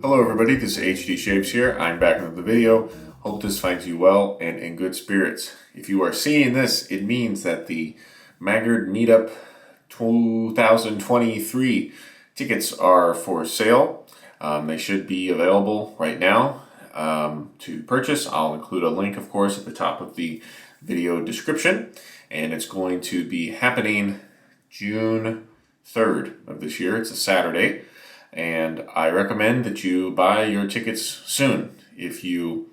Hello everybody, this is HD Shaves here. I'm back with the video. Hope this finds you well and in good spirits. If you are seeing this, it means that the Maggard Meetup 2023 tickets are for sale. They should be available right now to purchase. I'll include a link, of course, at the top of the video description. And it's going to be happening June 3rd of this year. It's a Saturday. And I recommend that you buy your tickets soon if you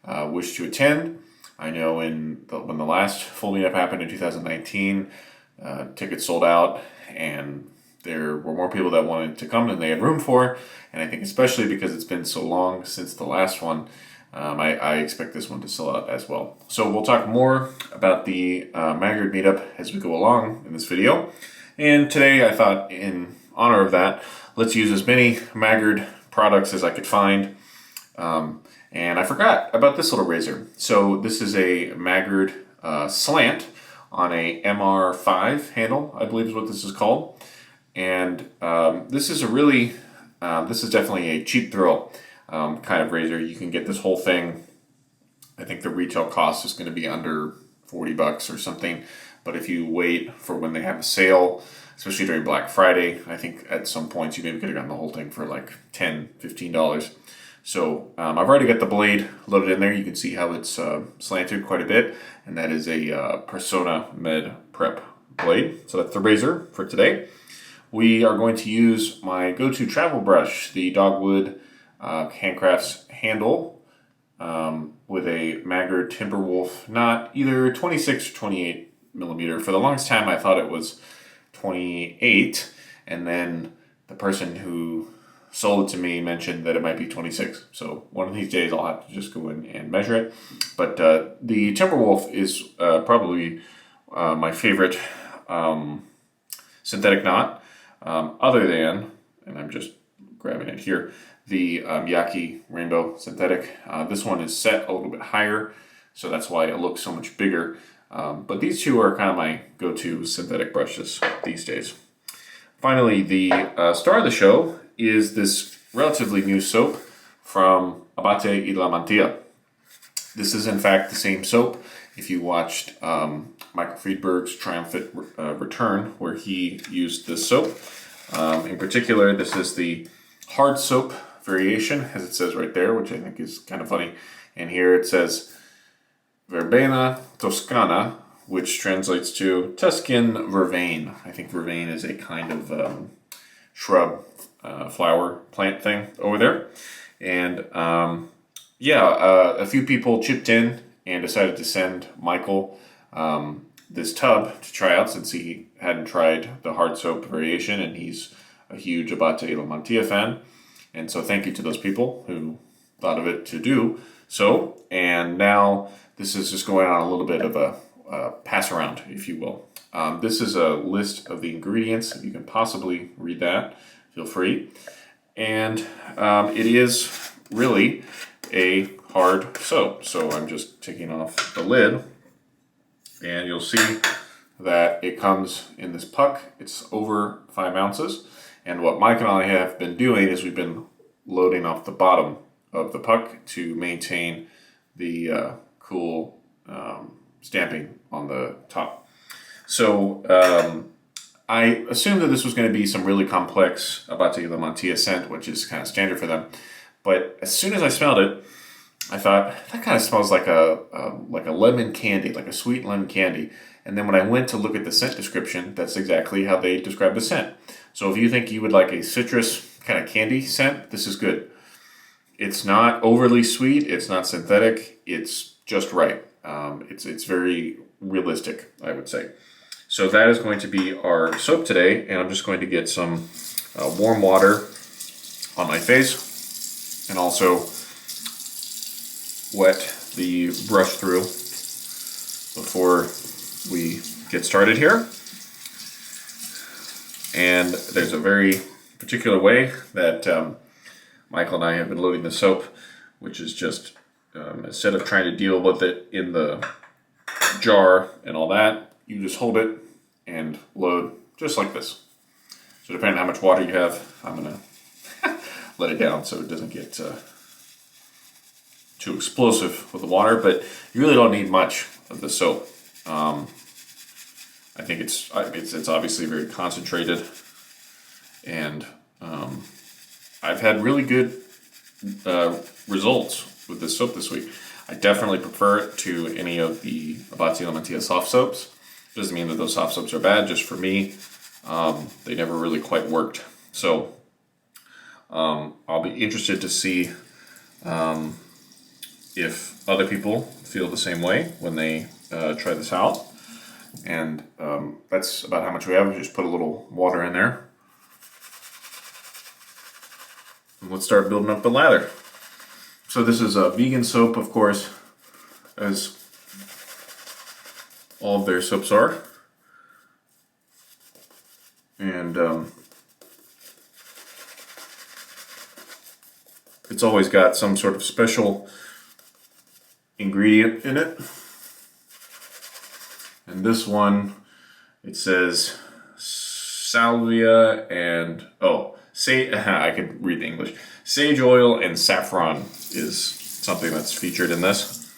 wish to attend. I know when the last full meetup happened in 2019, tickets sold out and there were more people that wanted to come than they had room for. And I think especially because it's been so long since the last one, I expect this one to sell out as well. So we'll talk more about the Maggard meetup as we go along in this video. And today I thought, in honor of that, let's use as many Maggard products as I could find. And I forgot about this little razor. So this is a Maggard Slant on a MR5 handle, I believe is what this is called. And this is this is definitely a cheap thrill kind of razor. You can get this whole thing. I think the retail cost is going to be under 40 bucks or something. But if you wait for when they have a sale, especially during Black Friday, I think at some points you maybe could have gotten the whole thing for like $10, $15. So I've already got the blade loaded in there. You can see how it's slanted quite a bit. And that is a Personna Med Prep blade. So that's the razor for today. We are going to use my go-to travel brush, the Dogwood Handcrafts handle, with a Maggard Timberwolf knot, either 26 or 28 millimeter. For the longest time I thought it was 28, and then the person who sold it to me mentioned that it might be 26. So one of these days I'll have to just go in and measure it. But the Timberwolf is probably my favorite synthetic knot, other than, and I'm just grabbing it here, the Yaki Rainbow Synthetic. This one is set a little bit higher, so that's why it looks so much bigger. But these two are kind of my go-to synthetic brushes these days. Finally, the star of the show is this relatively new soap from Abbate y Mantia. This is in fact the same soap. If you watched Michael Friedberg's Triumphant Return, where he used this soap. In particular, this is the hard soap variation, as it says right there, which I think is kind of funny. And here it says Verbena Toscana, which translates to Tuscan vervain. I think vervain is a kind of shrub, flower, plant thing over there. And a few people chipped in and decided to send Michael this tub to try out, since he hadn't tried the hard soap variation, and he's a huge Abbate y Mantia fan. And so thank you to those people who thought of it to do so. And now this is just going on a little bit of a pass around, if you will. This is a list of the ingredients. If you can possibly read that, feel free. And it is really a hard soap. So I'm just taking off the lid, and you'll see that it comes in this puck. It's over 5 ounces. And what Mike and I have been doing is we've been loading off the bottom of the puck to maintain the cool stamping on the top. So I assumed that this was going to be some really complex Abbate y Mantia scent, which is kind of standard for them. But as soon as I smelled it, I thought, that kind of smells like a lemon candy, like a sweet lemon candy. And then when I went to look at the scent description, that's exactly how they describe the scent. So if you think you would like a citrus kind of candy scent, this is good. It's not overly sweet, it's not synthetic, it's just right. It's very realistic, I would say. So that is going to be our soap today, and I'm just going to get some warm water on my face, and also wet the brush through before we get started here. And there's a very particular way that Michael and I have been loading the soap, which is just instead of trying to deal with it in the jar and all that, you just hold it and load just like this. So depending on how much water you have, I'm gonna let it down so it doesn't get too explosive with the water, but you really don't need much of the soap. I think it's obviously very concentrated, and I've had really good results with this soap this week. I definitely prefer it to any of the Abbate and Mantia soft soaps. Doesn't mean that those soft soaps are bad, just for me, they never really quite worked. So I'll be interested to see if other people feel the same way when they try this out. And that's about how much we have. We just put a little water in there. And let's start building up the lather. So this is a vegan soap, of course, as all of their soaps are. And it's always got some sort of special ingredient in it. And this one, it says salvia and, I could read the English. Sage oil and saffron is something that's featured in this.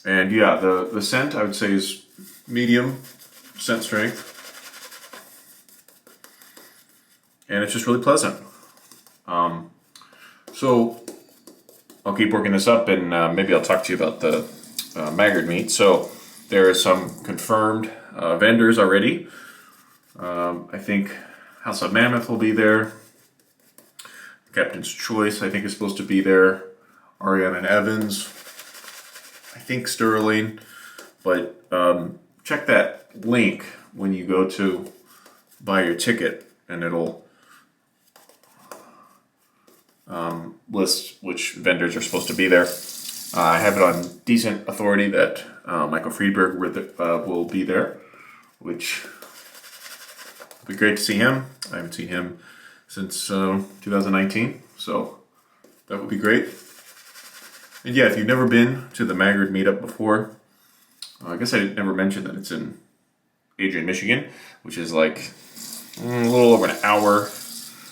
And yeah, the scent I would say is medium scent strength. And it's just really pleasant. So I'll keep working this up, and maybe I'll talk to you about the Maggard meat. So there are some confirmed vendors already. I think House of Mammoth will be there. Captain's Choice, I think, is supposed to be there. Ariana and Evans. I think Sterling. But check that link when you go to buy your ticket, and it'll list which vendors are supposed to be there. I have it on decent authority that Michael Friedberg will be there, which will be great to see him. I haven't seen him since 2019, so that would be great. And yeah, if you've never been to the Maggard meetup before, I guess I never mentioned that it's in Adrian, Michigan, which is like a little over an hour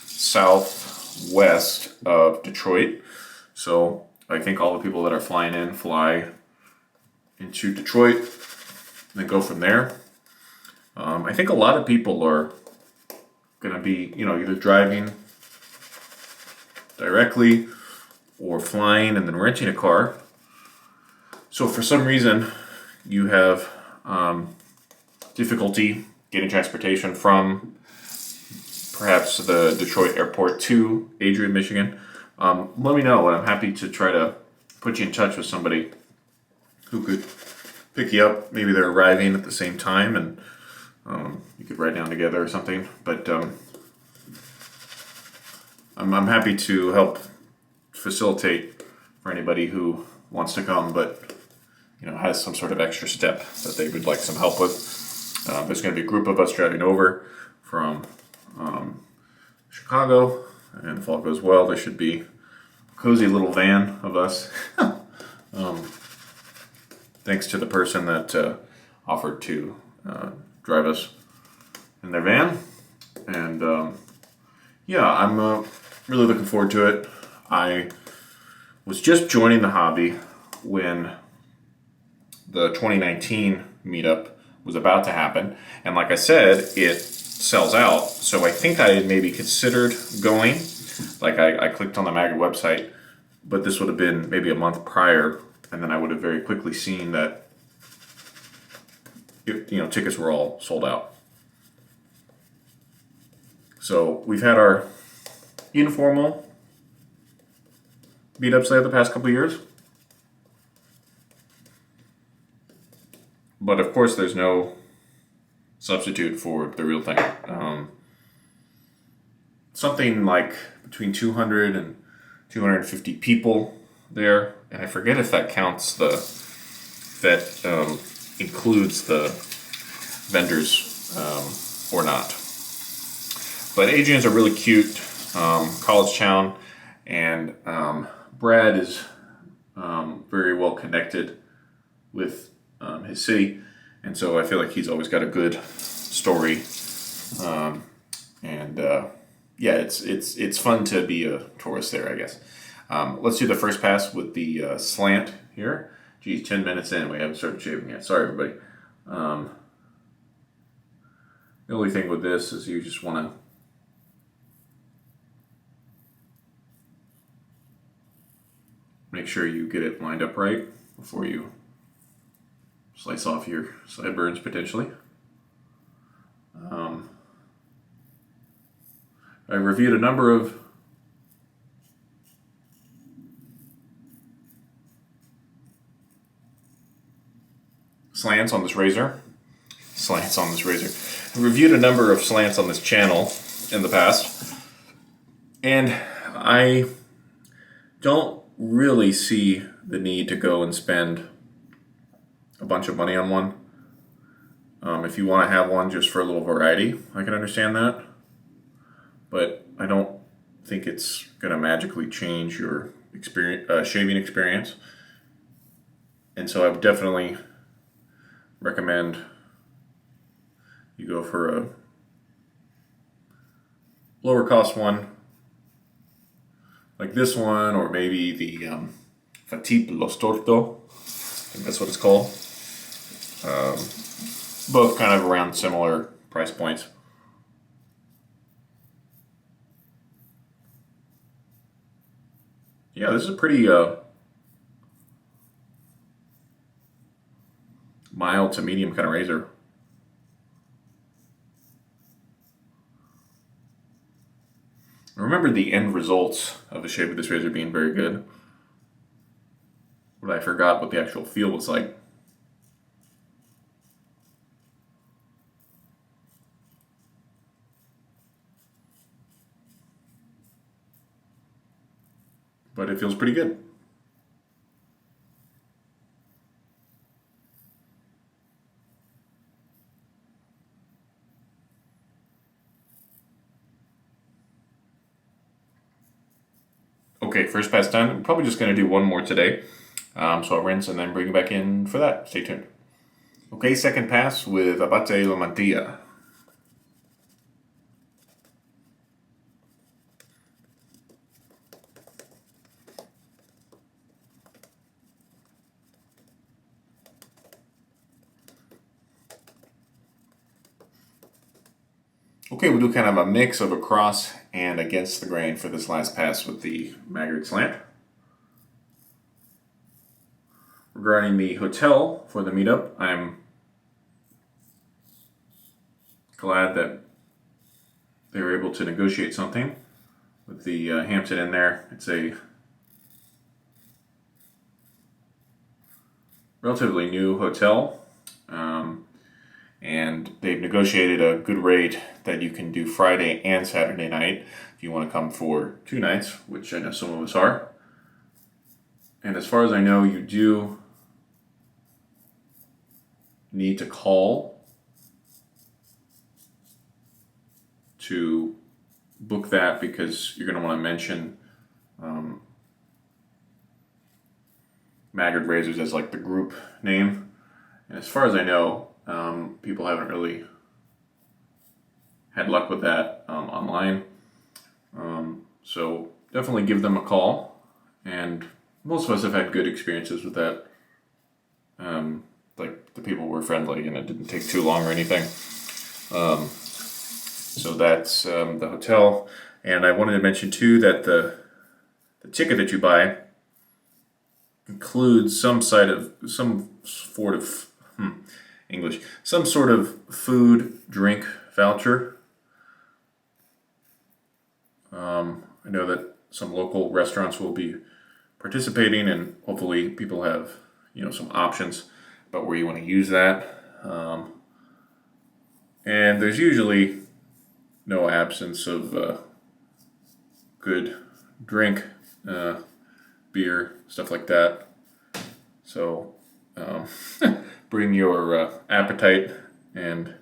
southwest of Detroit. So I think all the people that are flying in fly into Detroit and then go from there. I think a lot of people are going to be, either driving directly or flying and then renting a car. So for some reason you have difficulty getting transportation from perhaps the Detroit airport to Adrian, Michigan, let me know. I'm happy to try to put you in touch with somebody who could pick you up. Maybe they're arriving at the same time, and you could ride down together or something. But I'm happy to help facilitate for anybody who wants to come, but has some sort of extra step that they would like some help with. There's going to be a group of us driving over from Chicago, and if all goes well, there should be a cozy little van of us. Thanks to the person that offered to drive us in their van. And I'm really looking forward to it. I was just joining the hobby when the 2019 meetup was about to happen, and like I said, it sells out. So I think I had maybe considered going. Like I clicked on the Maggard website, but this would have been maybe a month prior, and then I would have very quickly seen that tickets were all sold out. So we've had our informal meetups there the past couple of years. But of course, there's no substitute for the real thing. Something like between 200 and 250 people there, and I forget if that counts includes the vendors or not. But Adrian's a really cute college town, and Brad is very well connected with his city, and so I feel like he's always got a good story Yeah, it's fun to be a tourist there, I guess. Let's do the first pass with the slant here. Geez, 10 minutes in, we haven't started shaving yet. Sorry, everybody. The only thing with this is you just want to make sure you get it lined up right before you slice off your sideburns potentially. I reviewed a number of slants on this razor. I reviewed a number of slants on this channel in the past, and I don't really see the need to go and spend a bunch of money on one. If you want to have one just for a little variety, I can understand that. But I don't think it's going to magically change your shaving experience. And so I would definitely recommend you go for a lower cost one like this one, or maybe the Fatip Lo Storto. I think that's what it's called. Both kind of around similar price points. Yeah, this is a pretty mild to medium kind of razor. I remember the end results of the shave with this razor being very good, but I forgot what the actual feel was like. But it feels pretty good. Okay, first pass done. I'm probably just going to do one more today. So I'll rinse and then bring it back in for that. Stay tuned. Okay, second pass with Abbate la Mantia. Okay, we'll do kind of a mix of across and against the grain for this last pass with the Maggard Slant. Regarding the hotel for the meetup, I'm glad that they were able to negotiate something with the Hampton in there. It's a relatively new hotel. And they've negotiated a good rate that you can do Friday and Saturday night if you want to come for 2 nights, which I know some of us are. And as far as I know, you do need to call to book that, because you're going to want to mention Maggard Razors as like the group name. And as far as I know, people haven't really had luck with that online. So definitely give them a call. And most of us have had good experiences with that. Like the people were friendly and it didn't take too long or anything. So that's the hotel. And I wanted to mention too that the ticket that you buy includes some sort of food, drink voucher. I know that some local restaurants will be participating, and hopefully people have, some options about where you want to use that. And there's usually no absence of good drink, beer, stuff like that. So bring your appetite and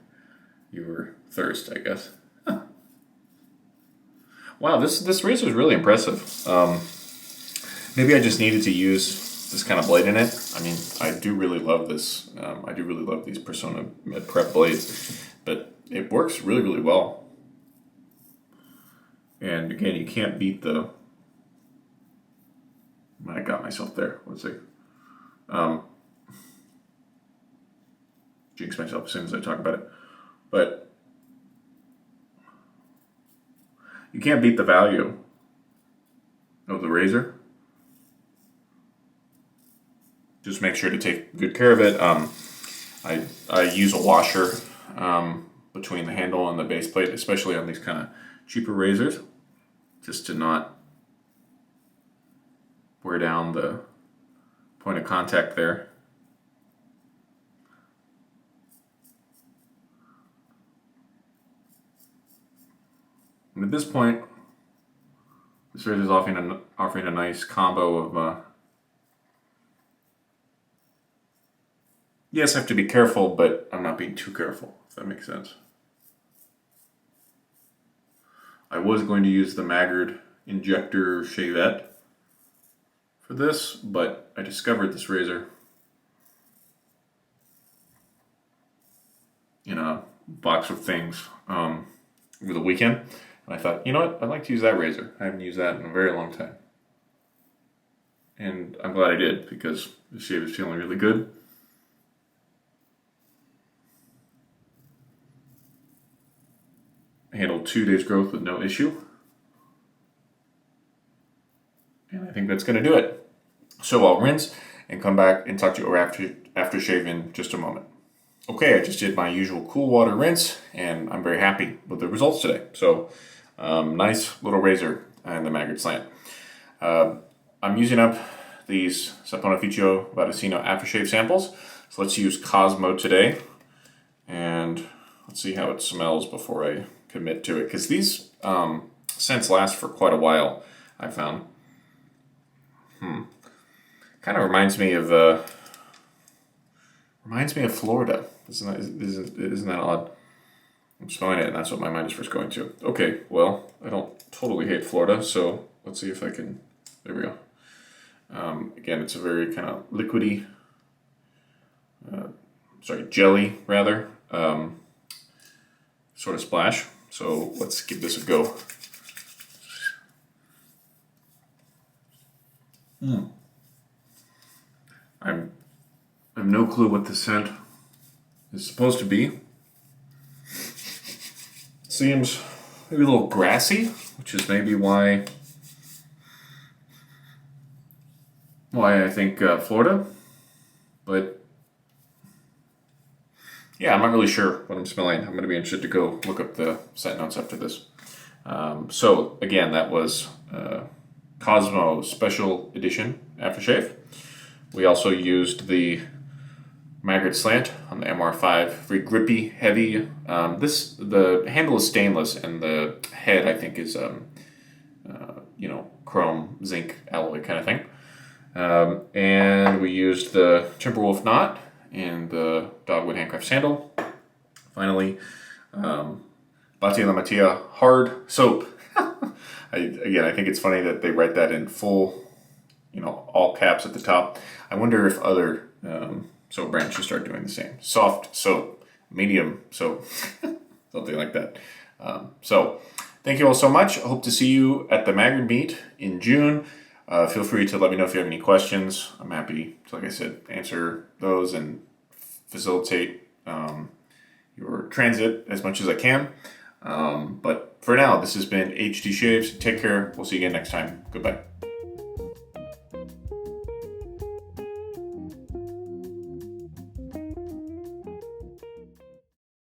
your thirst, I guess. Huh. Wow, this razor is really impressive. Maybe I just needed to use this kind of blade in it. I mean, I do really love this. I do really love these Personna Med Prep blades. but it works really, really well. And again, you can't beat the... I got myself there. Let's see. Jinx myself as soon as I talk about it. But you can't beat the value of the razor. Just make sure to take good care of it. I use a washer between the handle and the base plate, especially on these kind of cheaper razors, just to not wear down the point of contact there. And at this point, this razor is offering a nice combo of yes, I have to be careful, but I'm not being too careful, if that makes sense. I was going to use the Maggard Injector Shavette for this, but I discovered this razor in a box of things over the weekend. And I thought, you know what, I'd like to use that razor. I haven't used that in a very long time. And I'm glad I did, because the shave is feeling really good. I handled 2 days growth with no issue. And I think that's going to do it. So I'll rinse and come back and talk to you after shave in just a moment. Okay, I just did my usual cool water rinse, and I'm very happy with the results today. So, nice little razor and the Maggard Slant. I'm using up these Saponificio Varesino Aftershave samples. So let's use Cosmo today, and let's see how it smells before I commit to it. Because these scents last for quite a while, I found. Kind of reminds me of Florida. Isn't that odd? I'm smelling it, and that's what my mind is first going to. Okay, well, I don't totally hate Florida, so let's see if I can. There we go. Again, it's a very kind of liquidy, jelly rather, sort of splash. So let's give this a go. I have no clue what the scent is supposed to be. Seems maybe a little grassy, which is maybe why I think Florida. But yeah, I'm not really sure what I'm smelling. I'm going to be interested to go look up the scent notes after this. So again, that was Cosmo Special Edition Aftershave. We also used the Maggard Slant on the MR5, very grippy, heavy. The handle is stainless, and the head I think is chrome zinc alloy kind of thing. And we used the Timberwolf knot and the Dogwood Handcrafts handle. Finally, Abbate Mantia hard soap. I think it's funny that they write that in full, all caps at the top. I wonder if other soap brands should start doing the same. Soft soap, medium soap, something like that. So thank you all so much. I hope to see you at the Maggard meet in June. Feel free to let me know if you have any questions. I'm happy to, like I said, answer those and facilitate your transit as much as I can. But for now, this has been HD Shaves. Take care. We'll see you again next time. Goodbye.